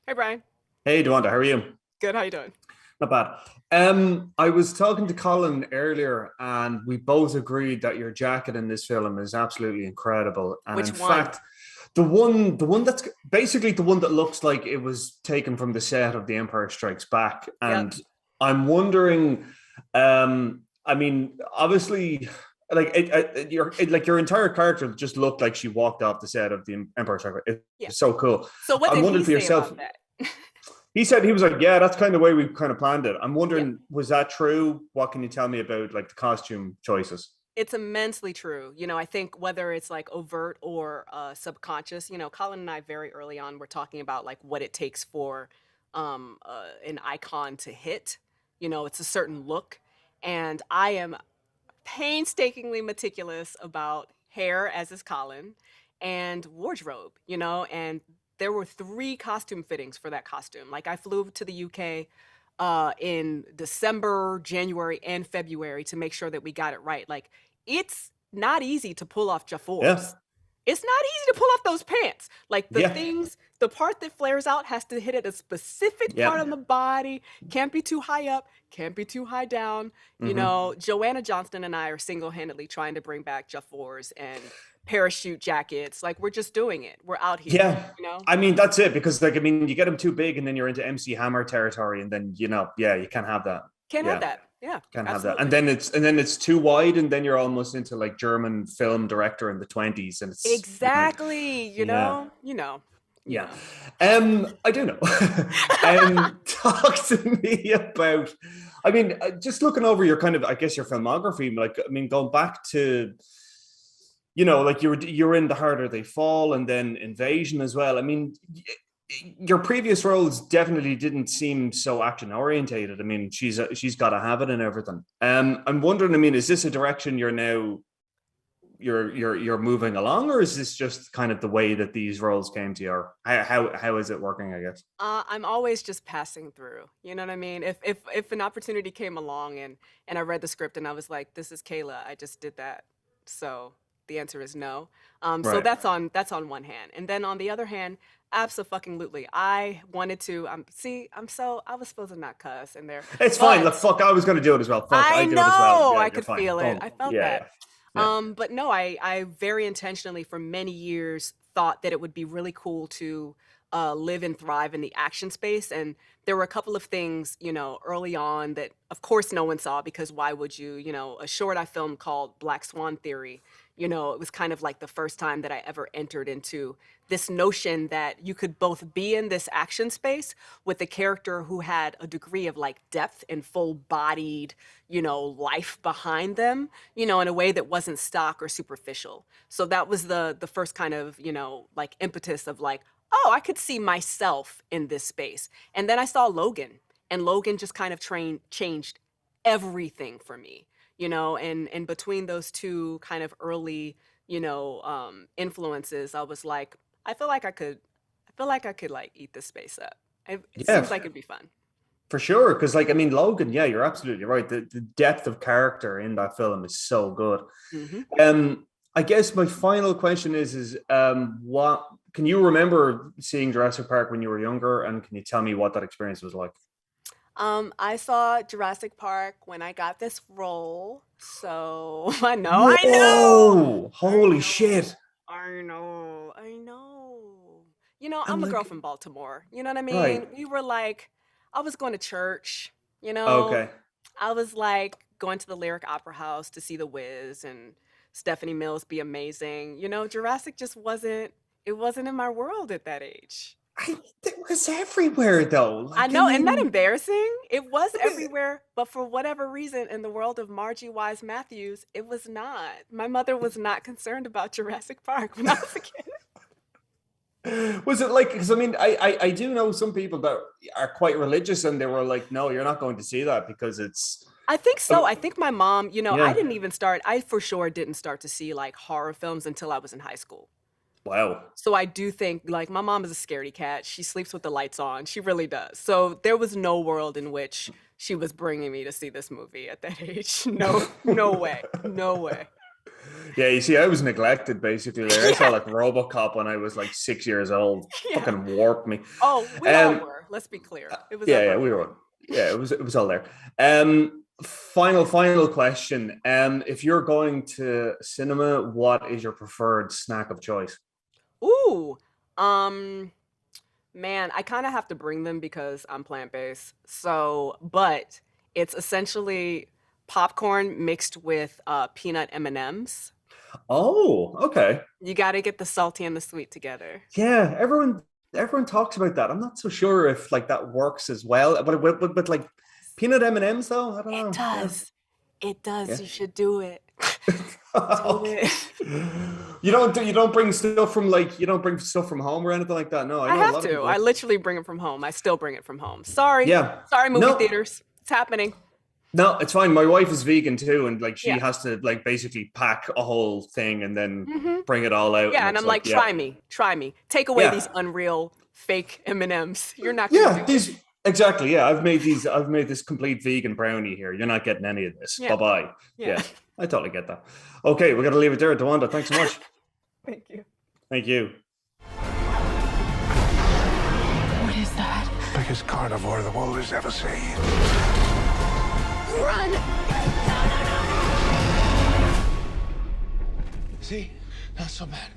Hey Brian, Hey, DeWanda, how are you? good. How you doing? Not bad. I was talking to Colin earlier, and we both agreed that your jacket in this film is absolutely incredible. And in Which one? fact, the one that's basically the one that looks like it was taken from the set of The Empire Strikes Back. Yep. And I'm wondering, I mean, obviously, like your entire character just looked like she walked off the set of The Empire Strikes Back. Yeah. It's so cool. So what I'm did he wondering for say yourself. about that? He was like, yeah, that's kind of the way we kind of planned it. I'm Yeah. wondering, was that true? What can you tell me about like the costume choices? It's immensely true. I think whether it's like overt or subconscious, Colin and I very early on were talking about like what it takes for an icon to hit. It's a certain look. And I am painstakingly meticulous about hair, as is Colin, and wardrobe, and there were three costume fittings for that costume. Like I flew to the UK in December, January, and February to make sure that we got it right. Like it's not easy to pull off Yeah, Jafors. It's not easy to pull off those pants. Like yeah, the part that flares out has to hit at a specific part yeah. on the body. Can't be too high up, can't be too high down. Hmm. Joanna Johnston and I are single-handedly trying to bring back Jafors and parachute jackets. Like we're just doing it. We're out here, Yeah. you know? I mean, that's it because, like, I mean, you get them too big and then you're into MC Hammer territory, and then, yeah, you can't have that. Can't have Yeah, that. Yeah, can't have that. absolutely. And then it's too wide, and then you're almost into like German film director in the 20s, and it's, Exactly. yeah. You Yeah. know. I do know. Talk to me about, I mean, just looking over your kind of, I guess, your filmography, like, I mean, going back to, like you were in The Harder They Fall and then Invasion as well. I mean, your previous roles definitely didn't seem so action orientated. I mean, she's got to have it and everything. I'm wondering, I mean, is this a direction you're moving along, or is this just kind of the way that these roles came to you, or how is it working, I guess? I'm always just passing through. You know what I mean? If an opportunity came along and I read the script and I was like, this is Kayla, I just did that. So the answer is no. So Right. that's on one hand. And then on the other hand, absolutely. I wanted to see, I was supposed to not cuss in there. It's fine. Look, But fuck, I was going to do it as well. Fuck, I I do it as well. know Yeah, I you're could fine. feel it. Don't. I felt Yeah, that. yeah, yeah. But no, I very intentionally for many years thought that it would be really cool to live and thrive in the action space. And there were a couple of things, early on that of course no one saw because why would you? A short I filmed called Black Swan Theory. It was kind of like the first time that I ever entered into this notion that you could both be in this action space with a character who had a degree of like depth and full bodied, life behind them, in a way that wasn't stock or superficial. So that was the first kind of, like impetus of like, oh, I could see myself in this space. And then I saw Logan, and Logan just kind of changed everything for me, and between those two kind of early, influences, I was like, I feel like I could like eat this space up. It Yeah, seems like it'd be fun. for sure. Because, like, I mean, Logan, yeah, you're absolutely right. The depth of character in that film is so good. Hmm. I guess my final question is what can you remember seeing Jurassic Park when you were younger, and can you tell me what that experience was like? I saw Jurassic Park when I got this role, so I know, Whoa! I Holy know, shit! I know. And I'm a girl like, from Baltimore. You know what I right? mean? We were like, I was going to church. You know, Okay. I was like going to the Lyric Opera House to see The Wiz and Stephanie Mills be amazing. Jurassic just wasn't. It wasn't in my world at that age. It was everywhere though. I Like, I know, isn't that mean, embarrassing? It was it- everywhere, but for whatever reason, in the world of Margie Wise Matthews, it was not. My mother was not concerned about Jurassic Park when I was a kid. was it like? Because I mean, I do know some people that are quite religious, and they were like, "No, you're not going to see that because it's." I think so. I think my mom, Yeah. I for sure didn't start to see like horror films until I was in high school. Wow. So I do think like my mom is a scaredy cat. She sleeps with the lights on. She really does. So there was no world in which she was bringing me to see this movie at that age. No, no way. No way. Yeah, you see, I was neglected basically. Like, I saw like RoboCop when I was like 6 years old. Yeah. Fucking warped me. Oh, we all Um, were. Let's be clear. It was yeah, we everywhere. were. Yeah, it was all there. Final question. If you're going to cinema, what is your preferred snack of choice? Ooh. Um, Man, I kind of have to bring them because I'm plant-based. So, but it's essentially popcorn mixed with peanut M&Ms. Oh, okay. You got to get the salty and the sweet together. Yeah, everyone talks about that. I'm not so sure if like that works as well, but like peanut M&Ms though, I don't It know. Yeah, does. It does. yeah. You should do it. Do Okay. it. You don't bring stuff from like you don't bring stuff from home or anything like that. No, I I know a have lot of to. people I like. literally bring it from home. I still bring it from home. Sorry. Yeah. Sorry, movie No, theaters. It's happening. no, it's fine. My wife is vegan too, and like she Yeah. has to like basically pack a whole thing and then Hmm. bring it all out, and Yeah, and it's I'm like, like, yeah, try me. Try me. Take away these yeah, unreal fake M&Ms. You're not going to yeah. do it. These exactly. Yeah, I've made these. I've made this complete vegan brownie here. You're not getting any of this. Bye Yeah. bye. Yeah. Yeah, I totally get that. Okay, we got to leave it there, DeWanda. Thanks so much. Thank you. Thank you. What is that? Biggest carnivore the world has ever seen. Run! See? Not so bad.